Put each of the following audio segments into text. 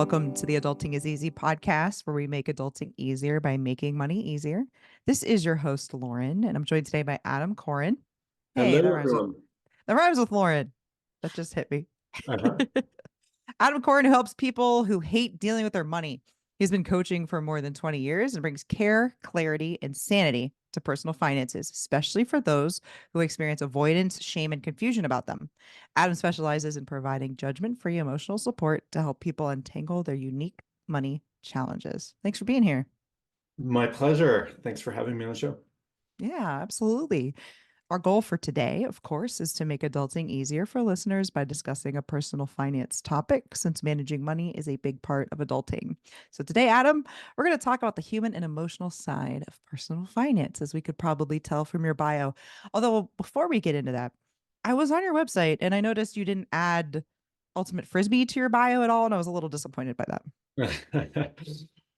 Welcome to the Adulting is Easy podcast, where we make adulting easier by making money easier. This is your host, Lauren, and I'm joined today by Adam Corin. Hey, Hello, everyone. that rhymes with Lauren. That just hit me. Uh-huh. Adam Corin helps people who hate dealing with their money. He's been coaching for more than 20 years and brings care, clarity, and sanity to personal finances, especially for those who experience avoidance, shame, and confusion about them. Adam specializes in providing judgment-free emotional support to help people untangle their unique money challenges. Thanks for being here. My pleasure. Thanks for having me on the show. Yeah, absolutely. Our goal for today, of course, is to make adulting easier for listeners by discussing a personal finance topic, since managing money is a big part of adulting. So, today, Adam, we're going to talk about the human and emotional side of personal finance, as we could probably tell from your bio. Although, before we get into that, I was on your website and I noticed you didn't add Ultimate Frisbee to your bio at all. And I was a little disappointed by that.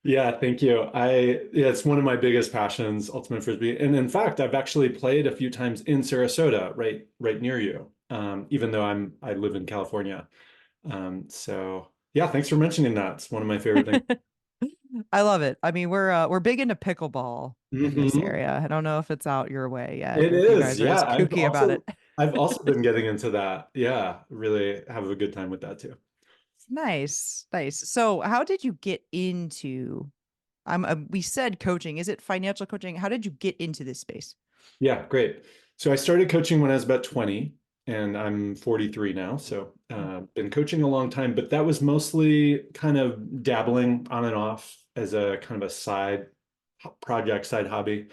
Yeah, thank you. Yeah, it's one of my biggest passions, Ultimate Frisbee. And in fact, I've actually played a few times in Sarasota, right near you. Even though I live in California. So yeah, thanks for mentioning that. It's one of my favorite things. I love it. I mean, we're big into pickleball in this Hmm. area. I don't know if it's out your way yet, It or if you is. guys are Yeah, as kooky about it. I've also been getting into that. Yeah, really have a good time with that too. Nice, nice. So, how did you get into? We said coaching. Is it financial coaching? How did you get into this space? Yeah, great. So I started coaching when I was about 20, and I'm 43 now. So been coaching a long time, but that was mostly kind of dabbling on and off as a kind of a side project, side hobby.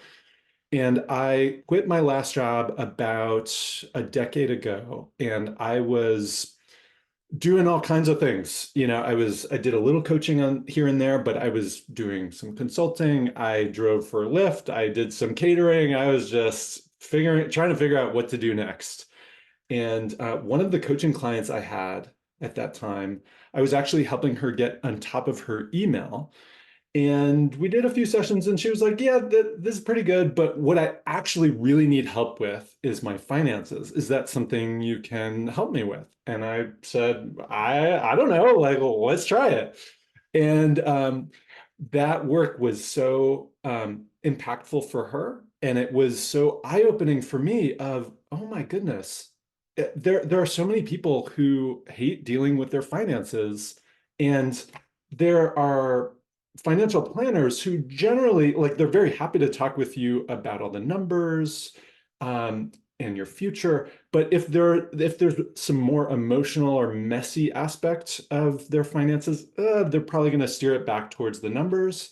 And I quit my last job about a decade ago, and I was doing all kinds of things. I did a little coaching on here and there, but I was doing some consulting. I drove for Lyft. I did some catering. I was just trying to figure out what to do next. And one of the coaching clients I had at that time, I was actually helping her get on top of her email. And we did a few sessions, and she was like, "Yeah, this is pretty good, but what I actually really need help with is my finances. Is that something you can help me with?" And I said, "I don't know. Like, well, let's try it." And that work was so impactful for her, and it was so eye-opening for me. Of, oh my goodness, there are so many people who hate dealing with their finances, and there are financial planners who generally, like, they're very happy to talk with you about all the numbers and your future. But if there's some more emotional or messy aspect of their finances, they're probably going to steer it back towards the numbers.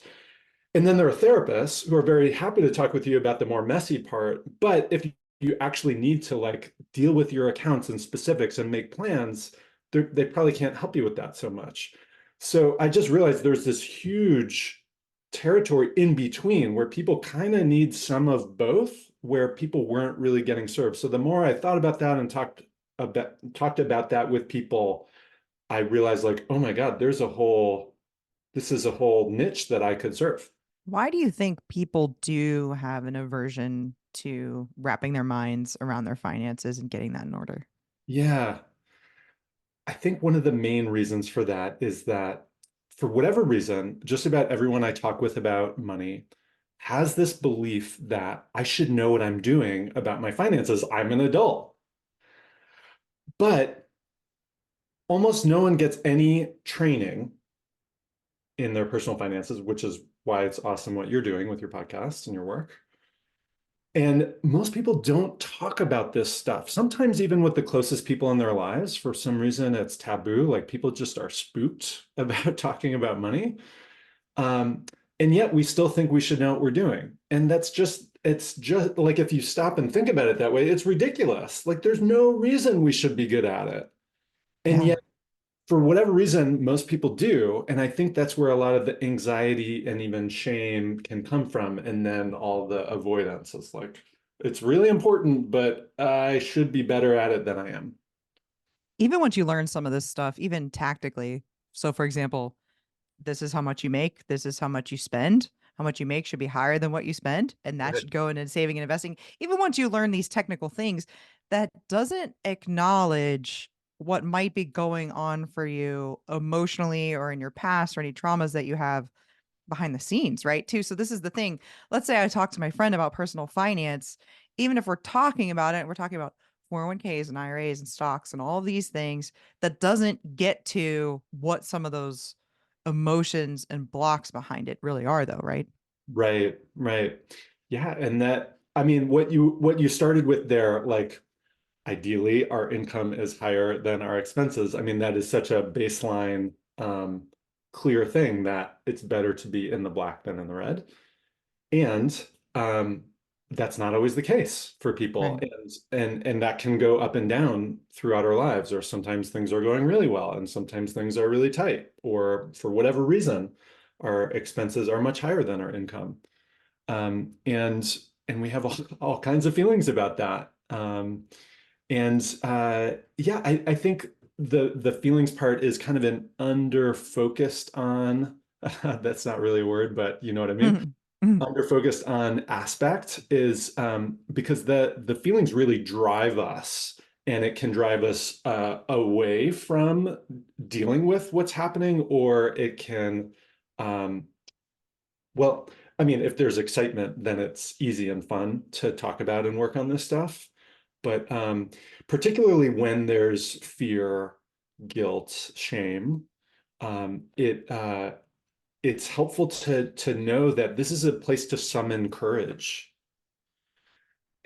And then there are therapists who are very happy to talk with you about the more messy part. But if you actually need to, like, deal with your accounts and specifics and make plans, they probably can't help you with that so much. So I just realized there's this huge territory in between where people kind of need some of both, where people weren't really getting served. So the more I thought about that and talked about that with people, I realized, like, oh my God, this is a whole niche that I could serve. Why do you think people do have an aversion to wrapping their minds around their finances and getting that in order? Yeah, I think one of the main reasons for that is that, for whatever reason, just about everyone I talk with about money has this belief that I should know what I'm doing about my finances. I'm an adult. But almost no one gets any training in their personal finances, which is why it's awesome what you're doing with your podcast and your work. And most people don't talk about this stuff. Sometimes even with the closest people in their lives, for some reason, it's taboo. Like, people just are spooked about talking about money. Um, and yet we still think we should know what we're doing. And it's just like, if you stop and think about it that way, it's ridiculous. Like, there's no reason we should be good at it. And Yeah. yet, for whatever reason, most people do. And I think that's where a lot of the anxiety and even shame can come from. And then all the avoidance is like, it's really important, but I should be better at it than I am. Even once you learn some of this stuff, even tactically. So, for example, this is how much you make, this is how much you spend. How much you make should be higher than what you spend, and that should go into saving and investing. Even once you learn these technical things, that doesn't acknowledge what might be going on for you emotionally or in your past or any traumas that you have behind the scenes, right? Too. So this is the thing. Let's say I talk to my friend about personal finance, even if we're talking about it, we're talking about 401ks and IRAs and stocks and all of these things that doesn't get to what some of those emotions and blocks behind it really are though, right? Right, right. Yeah, and that, I mean, what you started with there, like ideally our income is higher than our expenses. I mean, that is such a baseline clear thing that it's better to be in the black than in the red. And that's not always the case for people. Right. And that can go up and down throughout our lives, or sometimes things are going really well and sometimes things are really tight, or for whatever reason, our expenses are much higher than our income. And we have all kinds of feelings about that. And yeah, I think the feelings part is kind of an under focused on, that's not really a word, but you know what I mean? Mhm. Mhm. Under focused on aspect is because the feelings really drive us, and it can drive us away from dealing with what's happening, or it can well, I mean, if there's excitement, then it's easy and fun to talk about and work on this stuff. But particularly when there's fear, guilt, shame, it's helpful to know that this is a place to summon courage,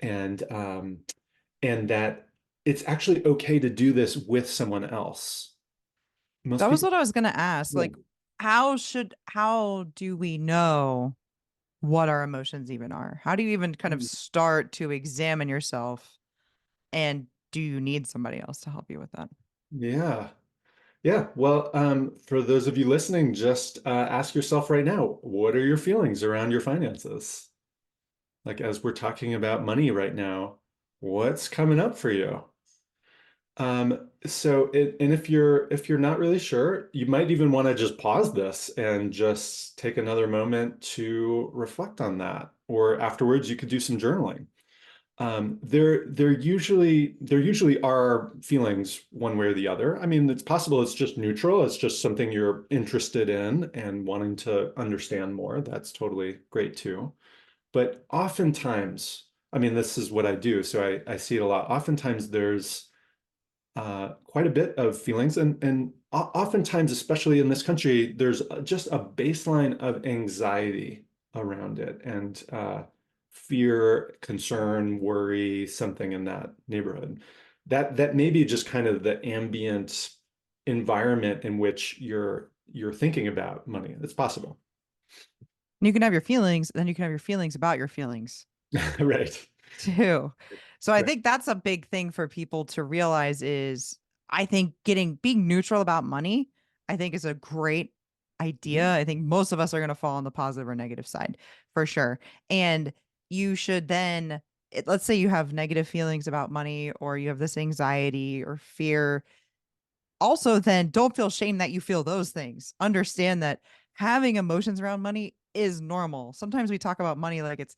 and and that it's actually okay to do this with someone else. Most That was people, what I was going to ask. yeah. Like, how do we know what our emotions even are? How do you even kind of start to examine yourself? And do you need somebody else to help you with that? Yeah. Yeah, well, for those of you listening, just ask yourself right now, what are your feelings around your finances? Like as we're talking about money right now, what's coming up for you? And if you're not really sure, you might even want to just pause this and just take another moment to reflect on that. Or afterwards, you could do some journaling. There usually are feelings one way or the other. I mean, it's possible it's just neutral. It's just something you're interested in and wanting to understand more. That's totally great too. But oftentimes, I mean, this is what I do, so I see it a lot. Oftentimes there's quite a bit of feelings, and oftentimes, especially in this country, there's just a baseline of anxiety around it, and fear, concern, worry, something in that neighborhood. That may be just kind of the ambient environment in which you're thinking about money. It's possible. And you can have your feelings, then you can have your feelings about your feelings Right. too. So I Right. think that's a big thing for people to realize is I think getting being neutral about money, I think is a great idea. I think most of us are going to fall on the positive or negative side for sure. And you should then let's say you have negative feelings about money or you have this anxiety or fear also then don't feel shame that you feel those things. Understand that having emotions around money is normal. Sometimes we talk about money like it's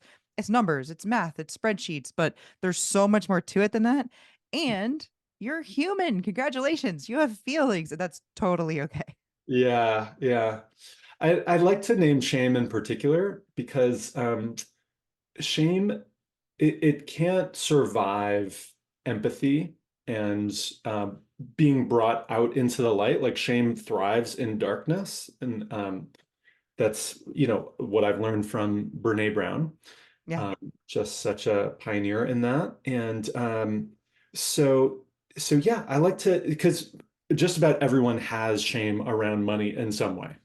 numbers, it's math, it's spreadsheets, but there's so much more to it than that. And you're human. Congratulations. You have feelings, and that's totally okay. Yeah, yeah. I'd like to name shame in particular because shame, it can't survive empathy and being brought out into the light. Like shame thrives in darkness, and that's what I've learned from Brene Brown. Yeah. Um, just such a pioneer in that, and so so yeah, I like to because just about everyone has shame around money in some way.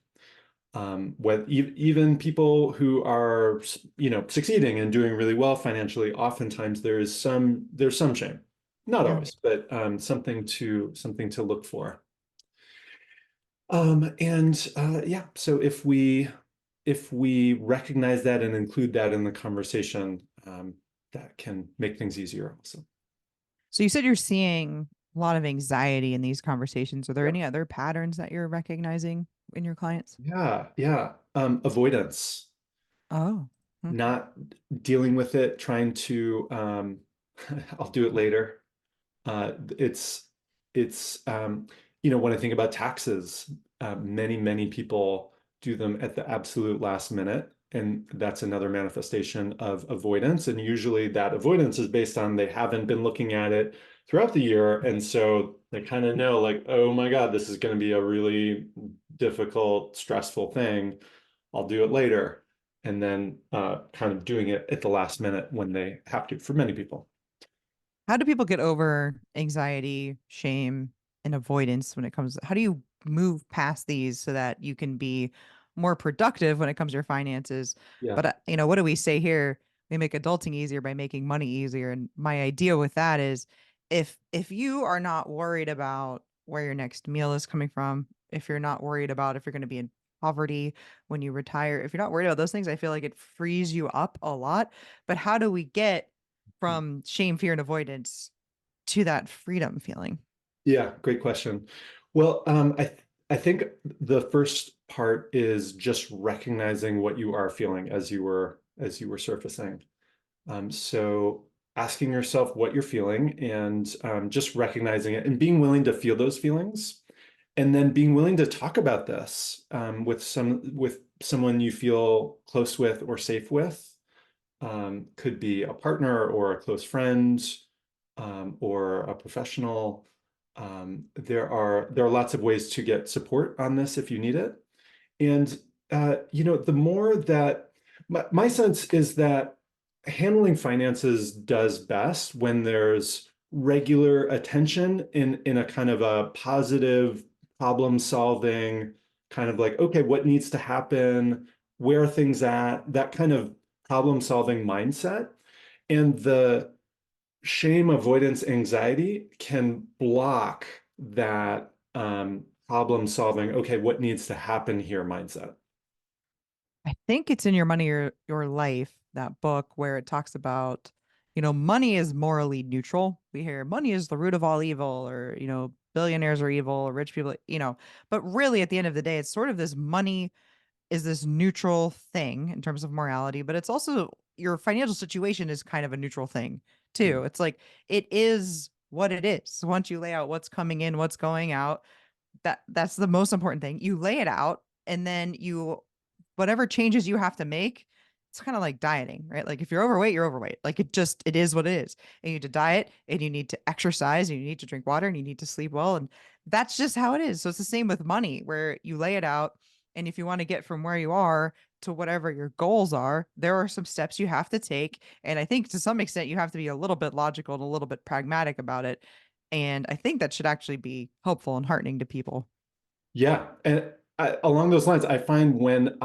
Even people who are, succeeding and doing really well financially, oftentimes there's some shame, not Yeah. always, but something to look for. And yeah, so if we recognize that and include that in the conversation, that can make things easier also. So you said you're seeing a lot of anxiety in these conversations. Are there Yeah. any other patterns that you're recognizing in your clients? Yeah, yeah. Avoidance, Oh, okay. not dealing with it, trying to I'll do it later. It's it's when I think about taxes, many people do them at the absolute last minute, and that's another manifestation of avoidance. And usually that avoidance is based on they haven't been looking at it throughout the year, and so they kind of know like, oh my God, this is going to be a really difficult, stressful thing. I'll do it later, and then kind of doing it at the last minute when they have to, for many people. How do people get over anxiety, shame, and avoidance when it comes? How do you move past these so that you can be more productive when it comes to your finances? Yeah. But what do we say here? We make adulting easier by making money easier. And my idea with that is if you are not worried about where your next meal is coming from, if you're not worried about if you're going to be in poverty when you retire, if you're not worried about those things, I feel like it frees you up a lot. But how do we get from shame, fear, and avoidance to that freedom feeling? Yeah, great question. Well, I think the first part is just recognizing what you are feeling as you were surfacing. So asking yourself what you're feeling and just recognizing it and being willing to feel those feelings, and then being willing to talk about this with someone you feel close with or safe with. Could be a partner or a close friend, or a professional. There are lots of ways to get support on this if you need it. And the more that my sense is that handling finances does best when there's regular attention in a kind of a positive problem solving kind of like, okay, what needs to happen? Where are things at? That kind of problem solving mindset. And the shame, avoidance, anxiety can block that problem solving, okay, what needs to happen here mindset. I think it's in Your Money, Your Life, that book where it talks about, money is morally neutral. We hear money is the root of all evil, or, billionaires are evil, or rich people, but really at the end of the day, it's sort of this money is this neutral thing in terms of morality, but it's also your financial situation is kind of a neutral thing too. Mm. It's like it is what it is. Once you lay out what's coming in, what's going out, that's the most important thing. You lay it out and then you whatever changes you have to make, it's kind of like dieting, right? Like if you're overweight, you're overweight. Like it is what it is. And you need to diet and you need to exercise and you need to drink water and you need to sleep well. And that's just how it is. So it's the same with money where you lay it out. And if you want to get from where you are to whatever your goals are, there are some steps you have to take. And I think to some extent, you have to be a little bit logical and a little bit pragmatic about it. And I think that should actually be helpful and heartening to people. Yeah, and along those lines, I find when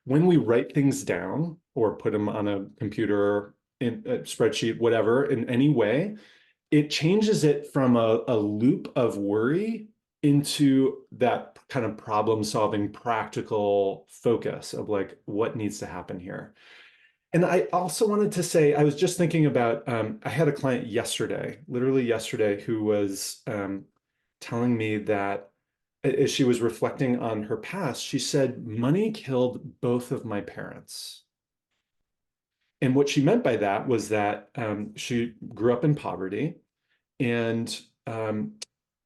we write things down or put them on a computer, in a spreadsheet, whatever, in any way, it changes it from a loop of worry into that kind of problem solving, practical focus of like what needs to happen here. And I also wanted to say, I was just thinking about, I had a client yesterday, literally yesterday, who was telling me that as she was reflecting on her past, she said, money killed both of my parents. And what she meant by that was that she grew up in poverty, and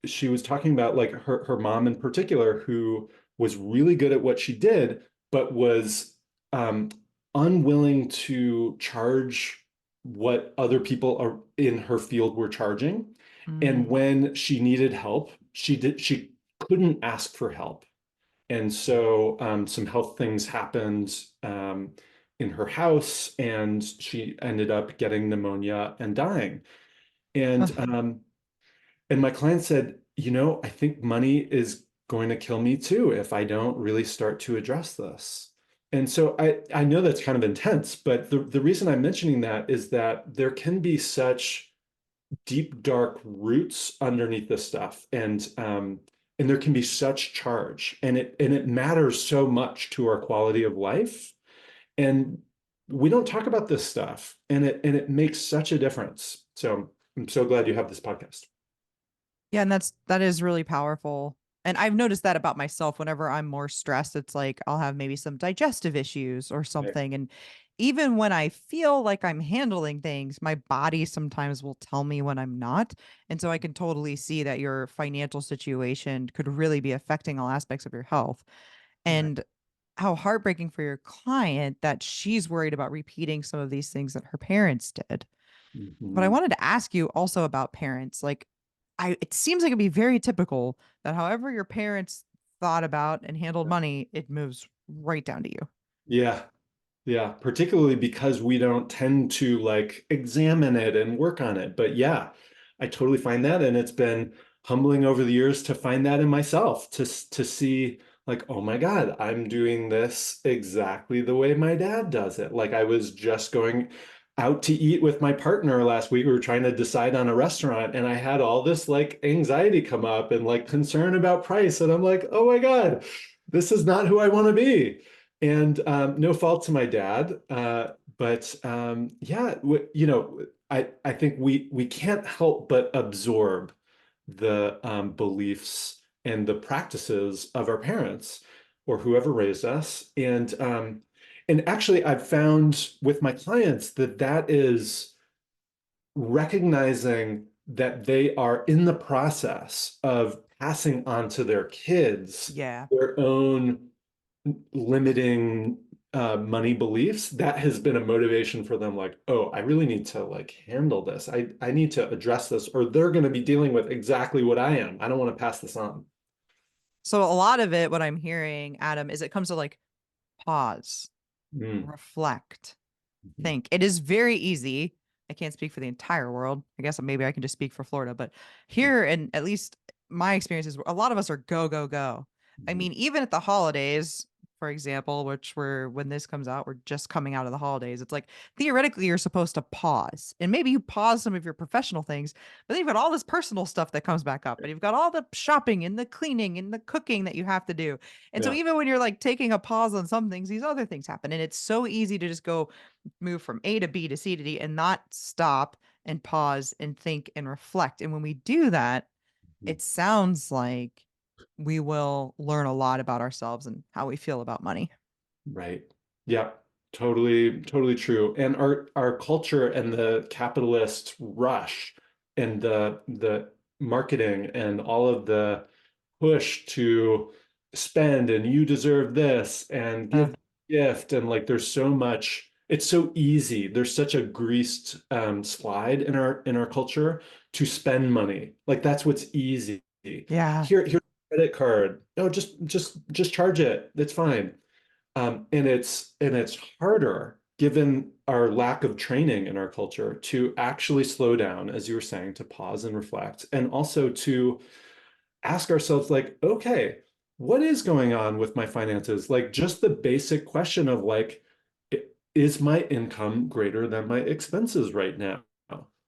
she was talking about like her mom in particular, who was really good at what she did, but was um, unwilling to charge what other people are in her field were charging. And Mm. when she needed help, she couldn't ask for help. And so some health things happened in her house, and she ended up getting pneumonia and dying. And Ugh. my client said, I think money is going to kill me too if I don't really start to address this. And so I know that's kind of intense, but the reason I'm mentioning that is that there can be such deep, dark roots underneath this stuff. And there can be such charge, and it matters so much to our quality of life. And we don't talk about this stuff, and it makes such a difference. So I'm so glad you have this podcast. Yeah, and that is really powerful. And I've noticed that about myself whenever I'm more stressed, it's like I'll have maybe some digestive issues or Right. something. And even when I feel like I'm handling things, my body sometimes will tell me when I'm not. And so I can totally see that your financial situation could really be affecting all aspects of your health. Right. And how heartbreaking for your client that she's worried about repeating some of these things that her parents did. But I Mhm. wanted to ask you also about parents. Like, it seems like it'd be very typical that however your parents thought about and handled money, it moves right down to you. Yeah. Yeah, particularly because we don't tend to like examine it and work on it. But yeah, I totally find that, and it's been humbling over the years to find that in myself, to see like, oh my God, I'm doing this exactly the way my dad does it. Like I was just going out to eat with my partner last week. We were trying to decide on a restaurant, and I had all this like anxiety come up and like concern about price. And I'm like, oh my God, this is not who I want to be. And no fault to my dad, but yeah, I think we can't help but absorb the beliefs and the practices of our parents or whoever raised us. And actually, I've found with my clients that that is recognizing that they are in the process of passing on to their kids Yeah. their own limiting money beliefs, that has been a motivation for them. Like, oh, I really need to like handle this. I need to address this, or they're going to be dealing with exactly what I am. I don't want to pass this on. So a lot of it, what I'm hearing, Adam, is it comes to like pause, Mm. reflect, Mhm. think. It is very easy. I can't speak for the entire world. I guess maybe I can just speak for Florida, but here, and at least my experience is a lot of us are go, go, go. I Mhm. mean, even at the holidays, for example, which we're when this comes out, we're just coming out of the holidays. It's like theoretically you're supposed to pause. And maybe you pause some of your professional things, but then you've got all this personal stuff that comes back up. And you've got all the shopping and the cleaning and the cooking that you have to do. And so Yeah. even when you're like taking a pause on some things, these other things happen. And it's so easy to just go move from A to B to C to D and not stop and pause and think and reflect. And when we do that, Mhm. it sounds like we will learn a lot about ourselves and how we feel about money. Right. Yeah. Totally, totally true. And our culture and the capitalist rush and the marketing and all of the push to spend and you deserve this and Uh, give gift, and like there's so much, it's so easy, there's such a greased slide in our culture to spend money, like that's what's easy. yeah. Here's a credit card, no, just charge it, it's fine. And it's harder given our lack of training in our culture to actually slow down, as you were saying, to pause and reflect, and also to ask ourselves, like, okay, what is going on with my finances? Like just the basic question of like, is my income greater than my expenses right now?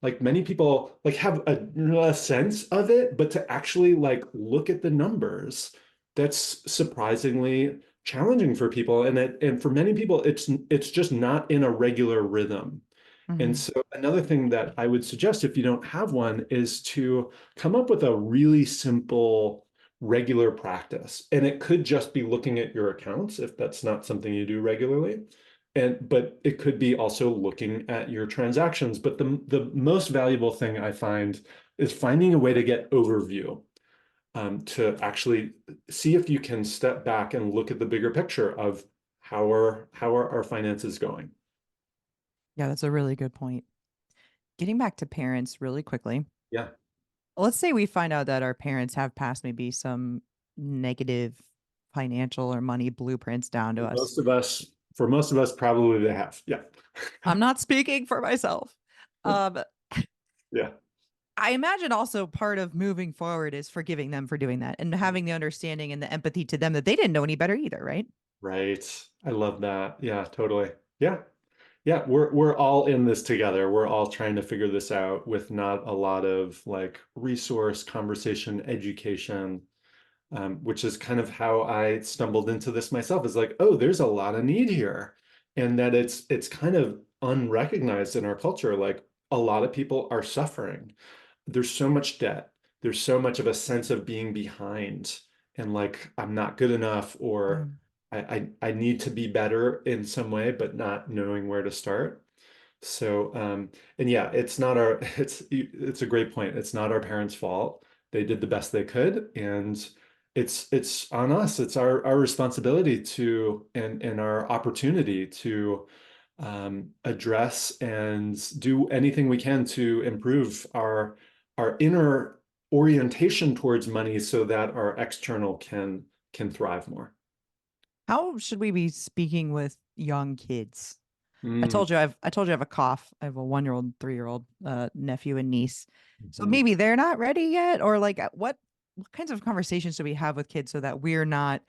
Like many people like have a sense of it, but to actually like look at the numbers, that's surprisingly challenging for people. And for many people, it's just not in a regular rhythm. And Mhm. so another thing that I would suggest if you don't have one is to come up with a really simple regular practice. And it could just be looking at your accounts if that's not something you do regularly. But it could be also looking at your transactions. But the most valuable thing I find is finding a way to get overview, to actually see if you can step back and look at the bigger picture of how are our finances going. Yeah, that's a really good point. Getting back to parents really quickly. Yeah. Let's say we find out that our parents have passed maybe some negative financial or money blueprints down to For us. most of us, for most of us, probably they have. Yeah. I'm not speaking for myself. Um, Yeah. I imagine also part of moving forward is forgiving them for doing that and Yeah. having the understanding and the empathy to them that they didn't know any better either, right? Right. I love that. Yeah, totally. Yeah. Yeah, we're all in this together. We're all trying to figure this out with not a lot of like resource, conversation, education, which is kind of how I stumbled into this myself. Is like, oh, there's a lot of need here, and that it's kind of unrecognized in our culture. Like a lot of people are suffering. There's so much debt. There's so much of a sense of being behind and like I'm not good enough, Yeah. or I need to be better in some way, but not knowing where to start. So, and yeah, it's not our, it's a great point. It's not our parents' fault. They did the best they could, and it's on us. It's our responsibility to and our opportunity to address and do anything we can to improve our inner orientation towards money so that our external can thrive more. How should we be speaking with young kids? Mm, I told you I have a cough. I have a 1 year old, 3 year old nephew and niece. So mhm. maybe they're not ready yet, or like what kinds of conversations do we have with kids so that we're not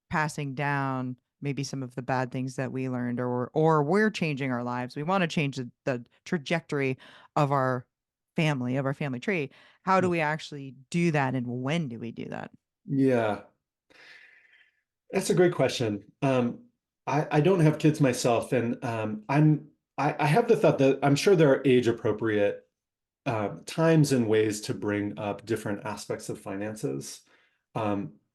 passing down maybe some of the bad things that we learned, or we're changing our lives. We want to change the trajectory of of our family tree. How do we actually do that, and when do we do that? Yeah, that's a great question. I don't have kids myself, and I have the thought that I'm sure there are age appropriate times and ways to bring up different aspects of finances.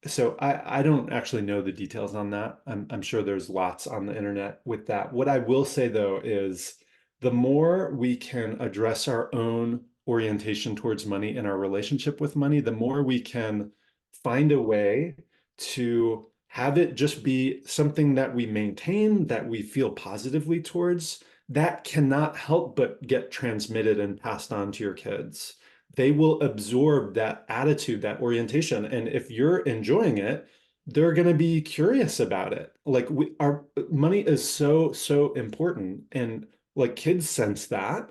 So I don't actually know the details on that. I'm sure there's lots on the internet with that. What I will say though is the more we can address our own orientation towards money and our relationship with money, the more we can find a way to have it just be something that we maintain, that we feel positively towards, that cannot help but get transmitted and passed on to your kids. They will absorb that attitude, that orientation. And if you're enjoying it, they're going to be curious about it. Like our money is so important, and like kids sense that.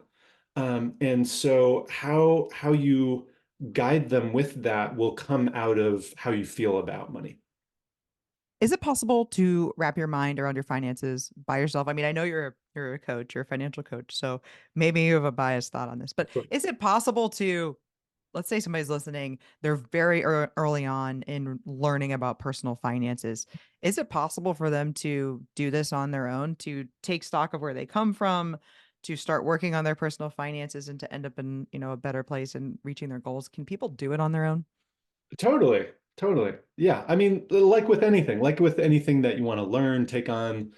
And so how you guide them with that will come out of how you feel about money. Is it possible to wrap your mind around your finances by yourself? I mean, I know you're a coach, you're a financial coach, so maybe you have a biased thought on this, but is it possible to, let's say somebody's listening, they're very early on in learning about personal finances. Is it possible for them to do this on their own, to take stock of where they come from, to start working on their personal finances and to end up in, a better place and reaching their goals? Can people do it on their own? Totally, totally. Yeah. I mean, like with anything that you want to learn, take on,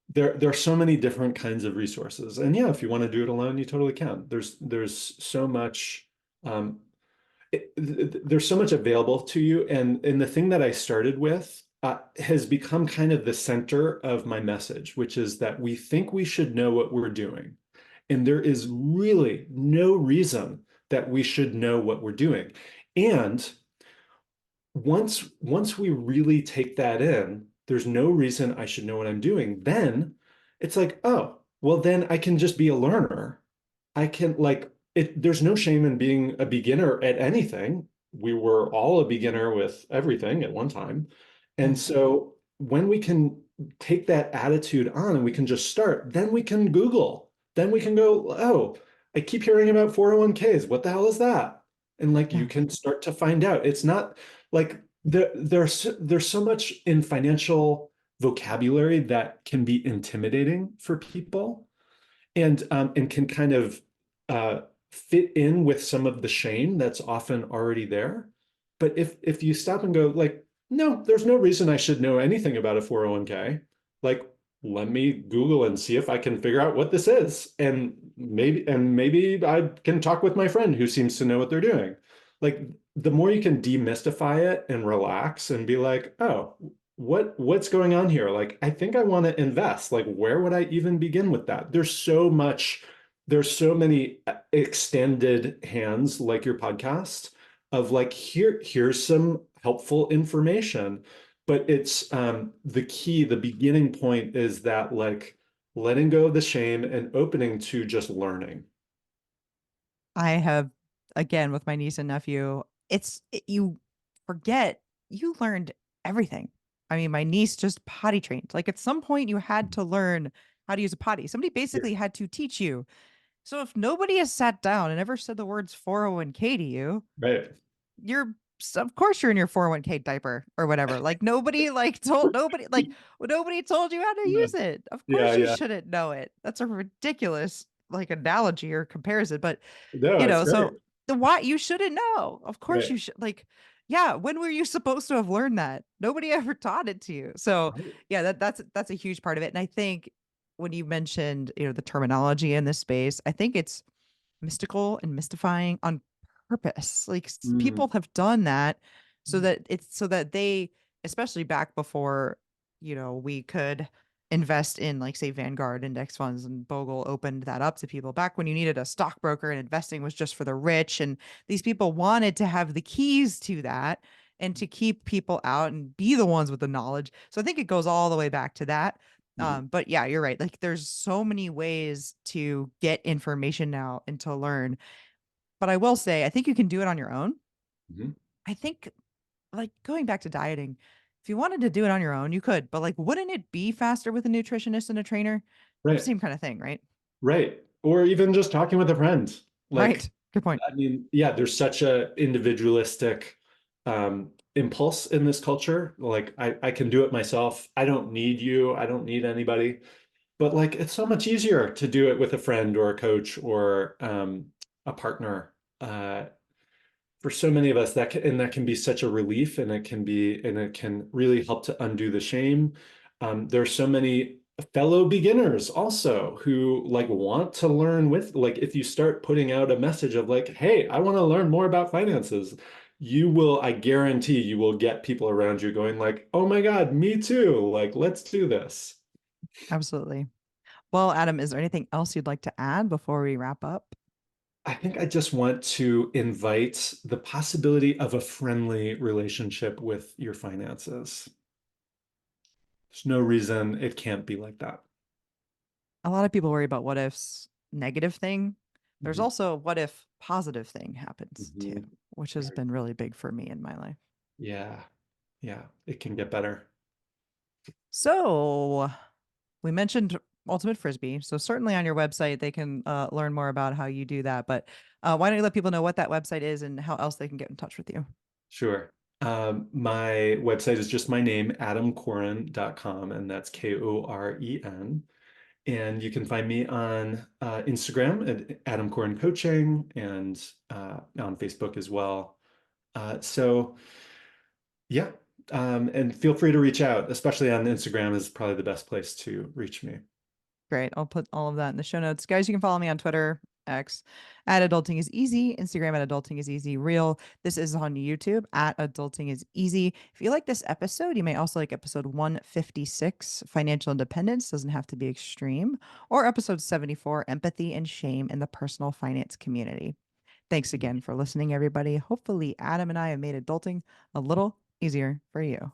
there are so many different kinds of resources. And yeah, if you want to do it alone, you totally can. There's so much um there's so much available to you. And the thing that I started with has become kind of the center of my message, which is that we think we should know what we're doing. And there is really no reason that we should know what we're doing. And once we really take that in, there's no reason I should know what I'm doing. Then it's like, oh, well, then I can just be a learner. I can like it, there's no shame in being a beginner at anything. We were all a beginner with everything at one time. And Mm. so when we can take that attitude on and we can just start, then we can Google. Then we can go, oh, I keep hearing about 401ks. What the hell is that? And like you Yeah. can start to find out. It's not like there's so much in financial vocabulary that can be intimidating for people and can kind of uh, fit in with some of the shame that's often already there. But if you stop and go like, no, there's no reason I should know anything about a 401k. Like, let me Google and see if I can figure out what this is. And maybe I can talk with my friend who seems to know what they're doing. Like the more you can demystify it and relax and be like, oh, what's going on here? Like, I think I want to invest. Like, where would I even begin with that? There's so many extended hands like your podcast of like, here's some helpful information. But it's the key, the beginning point is that like letting go of the shame and opening to just learning. I have, again, with my niece and nephew, you forget you learned everything. I mean, my niece just potty trained. Like at some point, you had to learn how to use a potty. Somebody Yeah. basically had to teach you. So if nobody has sat down and ever said the words 401k to you, Right. you're of course you're in your 401k diaper or whatever. Like nobody like told nobody like nobody told you how to Yeah. use it. Of Yeah. course you Yeah. shouldn't know it. That's a ridiculous like analogy or comparison, but No, it's great. so the why you shouldn't know. Of course Right. you should like Yeah, when were you supposed to have learned that? Nobody ever taught it to you. So, Right. yeah, that's a huge part of it. And I think when you mentioned, the terminology in this space, I think it's mystical and mystifying on purpose. Like people Mm, have done that so that they, especially back before, we could invest in like say Vanguard index funds and Bogle opened that up to people back when you needed a stockbroker and investing was just for the rich and these people wanted to have the keys to that and to keep people out and be the ones with the knowledge. So I think it goes all the way back to that. mhm, But yeah, you're right. Like there's so many ways to get information now and to learn. But I will say, I think you can do it on your own. mhm. I think like going back to dieting, if you wanted to do it on your own, you could, but like wouldn't it be faster with a nutritionist and a trainer? Right. Same kind of thing, right? Right. Or even just talking with a friend. Like, Right. Good point. I mean, yeah, there's such a individualistic impulse in this culture. Like, I can do it myself. I don't need you. I don't need anybody. But like, it's so much easier to do it with a friend or a coach or a partner. For so many of us, that can be such a relief, and it can really help to undo the shame. There are so many fellow beginners also who like want to learn with like if you start putting out a message of like, hey, I want to learn more about finances, I guarantee you will get people around you going like, oh my God, me too. Like, let's do this. Absolutely. Well, Adam, is there anything else you'd like to add before we wrap up? I think I just want to invite the possibility of a friendly relationship with your finances. There's no reason it can't be like that. A lot of people worry about what if's negative thing. There's Mhm, also what if positive thing happens too, mhm. which has Very been true. really big for me in my life. Yeah, yeah, it can get better. So we mentioned Ultimate Frisbee. So certainly on your website, they can learn more about how you do that. But why don't you let people know what that website is and how else they can get in touch with you? Sure. My website is just my name, adamkoren.com, and that's Koren. And you can find me on Instagram at Adam Koren Coaching and on Facebook as well. So yeah, and feel free to reach out, especially on Instagram is probably the best place to reach me. Great. I'll put all of that in the show notes. Guys, you can follow me on Twitter, X, at Adulting is Easy, Instagram at Adulting is Easy Real. This is on YouTube at Adulting is Easy. If you like this episode, you may also like episode 156, Financial Independence Doesn't Have to Be Extreme, or episode 74, Empathy and Shame in the Personal Finance Community. Thanks again for listening, everybody. Hopefully, Adam and I have made adulting a little easier for you.